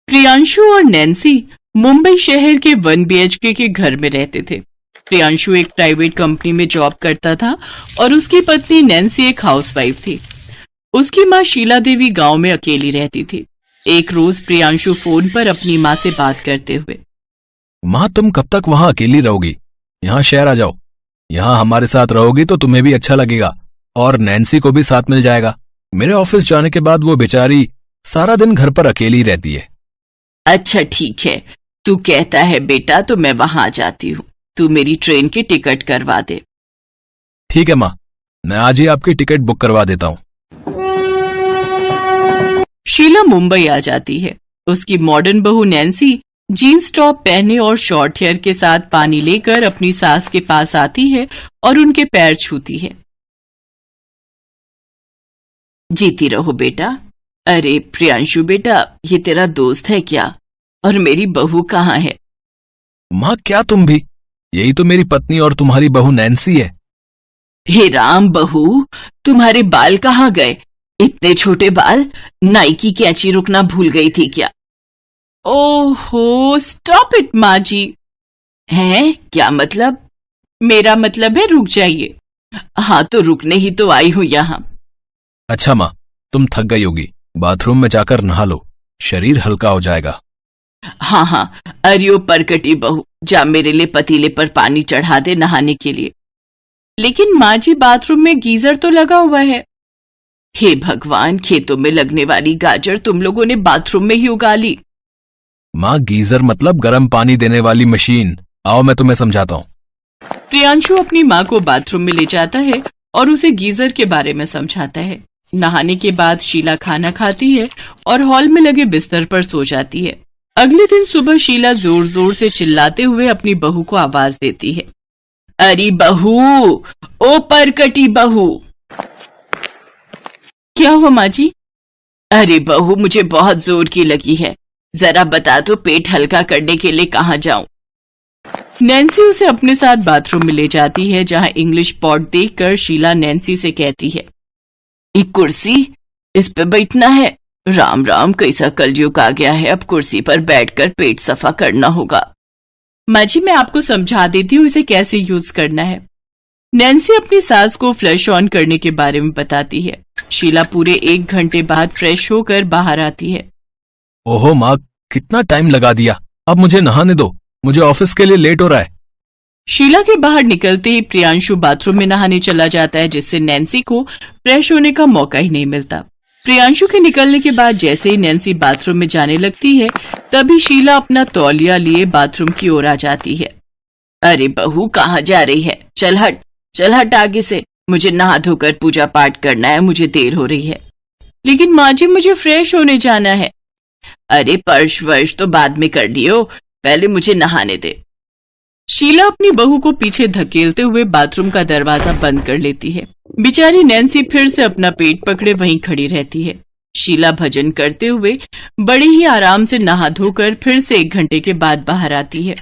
प्रियांशु और नैन्सी मुंबई शहर के 1 BHK के घर में रहते थे। प्रियांशु एक प्राइवेट कंपनी में जॉब करता था और उसकी पत्नी नैन्सी एक हाउसवाइफ थी। उसकी माँ शीला देवी गांव में अकेली रहती थी। एक रोज प्रियांशु फोन पर अपनी माँ से बात करते हुए, माँ तुम कब तक वहां अकेली रहोगी? यहाँ शहर आ जाओ। यहाँ हमारे साथ रहोगी तो तुम्हें भी अच्छा लगेगा और नैन्सी को भी साथ मिल जाएगा। मेरे ऑफिस जाने के बाद वो बेचारी सारा दिन घर पर अकेली रहती है। अच्छा ठीक है, तू कहता है बेटा तो मैं वहां आ जाती हूँ। तू मेरी ट्रेन की टिकट करवा दे। ठीक है माँ, मैं आज ही आपकी टिकट बुक करवा देता हूँ। शीला मुंबई आ जाती है। उसकी मॉडर्न बहू नैन्सी जीन्स टॉप पहने और शॉर्ट हेयर के साथ पानी लेकर अपनी सास के पास आती है और उनके पैर छूती है। जीती रहो बेटा। अरे प्रियांशु बेटा, ये तेरा दोस्त है क्या? और मेरी बहू कहाँ है? माँ क्या तुम भी? यही तो मेरी पत्नी और तुम्हारी बहू नैन्सी है। हे राम बहू, तुम्हारे बाल कहाँ गए? इतने छोटे बाल, नाई की कैंची रुकना भूल गई थी क्या? ओहो, स्टॉप इट माँ जी। हैं, क्या मतलब? मेरा मतलब है रुक जाइए। हाँ तो रुकने ही तो आई हूँ यहाँ। अच्छा माँ, तुम थक गई होगी, बाथरूम में जाकर नहा लो, शरीर हल्का हो जाएगा। हाँ, अरियो परकटी बहू, जा मेरे लिए पतीले पर पानी चढ़ा दे नहाने के लिए। लेकिन माँ जी बाथरूम में गीजर तो लगा हुआ है। हे भगवान, खेतों में लगने वाली गाजर तुम लोगों ने बाथरूम में ही उगा ली। माँ गीजर मतलब गर्म पानी देने वाली मशीन। आओ मैं तुम्हें समझाता हूँ। प्रियांशु अपनी माँ को बाथरूम में ले जाता है और उसे गीजर के बारे में समझाता है। नहाने के बाद शीला खाना खाती है और हॉल में लगे बिस्तर पर सो जाती है। अगले दिन सुबह शीला जोर जोर से चिल्लाते हुए अपनी बहू को आवाज देती है, अरे बहू, ओ परकटी बहू। क्या हुआ माँ जी? अरे बहू, मुझे बहुत जोर की लगी है, जरा बता दो पेट हल्का करने के लिए कहाँ जाऊं? नैन्सी उसे अपने साथ बाथरूम में ले जाती है, जहां इंग्लिश पॉट देखकर शीला नैन्सी से कहती है, एक कुर्सी, इस पे बैठना है। राम राम, कैसा कलयुग आ गया है, अब कुर्सी पर बैठकर पेट सफा करना होगा। माँ जी मैं आपको समझा देती हूँ इसे कैसे यूज करना है। नैन्सी अपनी सास को फ्लैश ऑन करने के बारे में बताती है। शीला पूरे 1 घंटे बाद फ्रेश होकर बाहर आती है। ओहो माँ, कितना टाइम लगा दिया, अब मुझे नहाने दो, मुझे ऑफिस के लिए लेट हो रहा है। शीला के बाहर निकलते ही प्रियांशु बाथरूम में नहाने चला जाता है, जिससे नैन्सी को फ्रेश होने का मौका ही नहीं मिलता। प्रियांशु के निकलने के बाद जैसे ही नैन्सी बाथरूम में जाने लगती है, तभी शीला अपना तौलिया लिए बाथरूम की ओर आ जाती है। अरे बहू, कहाँ जा रही है? चल हट आगे से, मुझे नहा धोकर पूजा पाठ करना है, मुझे देर हो रही है। लेकिन माँ जी मुझे फ्रेश होने जाना है। अरे पर्श वर्श तो बाद में कर लियो, पहले मुझे नहाने दे। शीला अपनी बहू को पीछे धकेलते हुए बाथरूम का दरवाजा बंद कर लेती है। बेचारी नैन्सी फिर से अपना पेट पकड़े वहीं खड़ी रहती है। शीला भजन करते हुए बड़े ही आराम से नहा धोकर फिर से 1 घंटे के बाद बाहर आती है।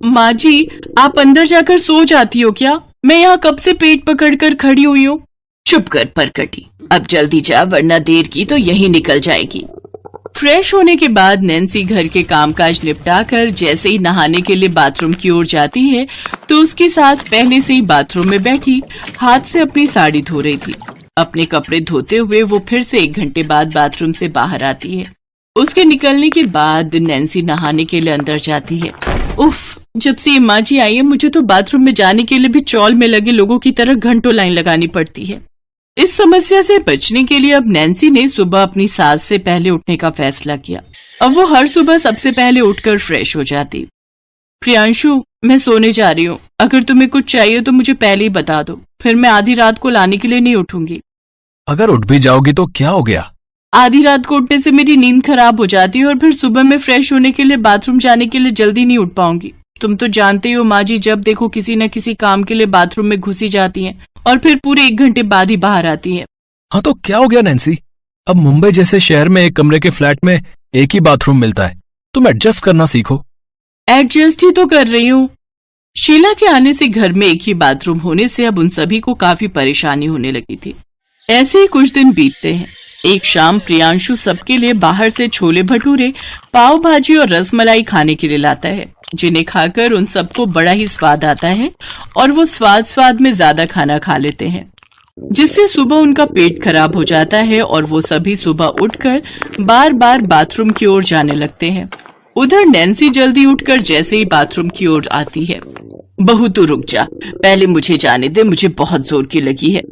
माँ जी, आप अंदर जाकर सो जाती हो क्या? मैं यहाँ कब से पेट पकड़कर खड़ी हुई हूँ। चुप कर परकटी, अब जल्दी जा, वरना देर की तो यही निकल जाएगी। फ्रेश होने के बाद नैन्सी घर के कामकाज निपटाकर जैसे ही नहाने के लिए बाथरूम की ओर जाती है, तो उसकी सास पहले से ही बाथरूम में बैठी हाथ से अपनी साड़ी धो रही थी। अपने कपड़े धोते हुए वो फिर से 1 घंटे बाद बाथरूम से बाहर आती है। उसके निकलने के बाद नैन्सी नहाने के लिए अंदर जाती है। उफ, जब से ये माँ जी आई है, मुझे तो बाथरूम में जाने के लिए भी चौल में लगे लोगों की तरह घंटों लाइन लगानी पड़ती है। इस समस्या से बचने के लिए अब नैन्सी ने सुबह अपनी सास से पहले उठने का फैसला किया। अब वो हर सुबह सबसे पहले उठकर फ्रेश हो जाती। प्रियांशु, मैं सोने जा रही हूँ, अगर तुम्हें कुछ चाहिए तो मुझे पहले ही बता दो, फिर मैं आधी रात को लाने के लिए नहीं उठूंगी। अगर उठ भी जाओगी तो क्या हो गया? आधी रात को उठने से मेरी नींद खराब हो जाती है और फिर सुबह में फ्रेश होने के लिए बाथरूम जाने के लिए जल्दी नहीं उठ पाऊंगी। तुम तो जानते हो माँ जी, जब देखो किसी न किसी काम के लिए बाथरूम में घुसी जाती हैं और फिर पूरे 1 घंटे बाद ही बाहर आती हैं। हाँ तो क्या हो गया नैन्सी? अब मुंबई जैसे शहर में 1 कमरे के फ्लैट में एक ही बाथरूम मिलता है, तुम एडजस्ट करना सीखो। एडजस्ट ही तो कर रही हूँ। शीला के आने से घर में एक ही बाथरूम होने से अब उन सभी को काफी परेशानी होने लगी थी। ऐसे ही कुछ दिन बीतते हैं। एक शाम प्रियांशु सबके लिए बाहर से छोले भटूरे, पाव भाजी और रसमलाई खाने के लिए लाता है, जिन्हें खाकर उन सबको बड़ा ही स्वाद आता है और वो स्वाद में ज्यादा खाना खा लेते हैं, जिससे सुबह उनका पेट खराब हो जाता है और वो सभी सुबह उठकर बार बार बाथरूम की ओर जाने लगते हैं। उधर नैन्सी जल्दी उठकर जैसे ही बाथरूम की ओर आती है, बहू तू रुक जा, पहले मुझे जाने दे, मुझे बहुत जोर की लगी है।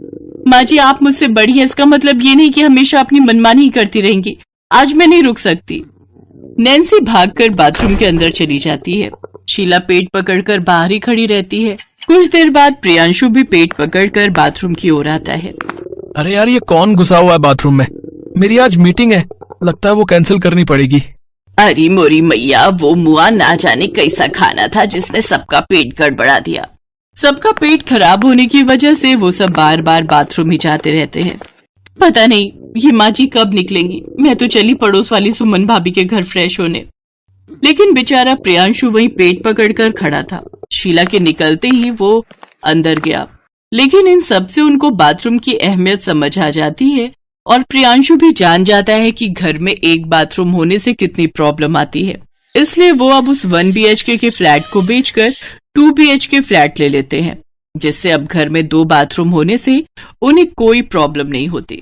माँ जी आप मुझसे बड़ी हैं, इसका मतलब ये नहीं कि हमेशा अपनी मनमानी ही करती रहेंगी, आज मैं नहीं रुक सकती। नैन्सी भागकर बाथरूम के अंदर चली जाती है। शीला पेट पकड़कर बाहर ही खड़ी रहती है। कुछ देर बाद प्रियांशु भी पेट पकड़कर बाथरूम की ओर आता है। अरे यार, ये कौन घुसा हुआ है बाथरूम में? मेरी आज मीटिंग है, लगता है वो कैंसिल करनी पड़ेगी। अरे मोरी मैया, वो मुआ ना जाने कैसा खाना था जिसने सबका पेट गड़बड़ा दिया। सबका पेट खराब होने की वजह से वो सब बार बार बाथरूम ही जाते रहते हैं। पता नहीं ये माँ जी कब निकलेंगी, मैं तो चली पड़ोस वाली सुमन भाभी के घर फ्रेश होने। लेकिन बेचारा प्रियांशु वहीं पेट पकड़कर खड़ा था। शीला के निकलते ही वो अंदर गया, लेकिन इन सब से उनको बाथरूम की अहमियत समझ आ जाती है और प्रियांशु भी जान जाता है कि घर में एक बाथरूम होने से कितनी प्रॉब्लम आती है। इसलिए वो अब उस 1 BHK के फ्लैट को बेचकर 2 BHK फ्लैट ले लेते हैं, जिससे अब घर में 2 बाथरूम होने से उन्हें कोई प्रॉब्लम नहीं होती।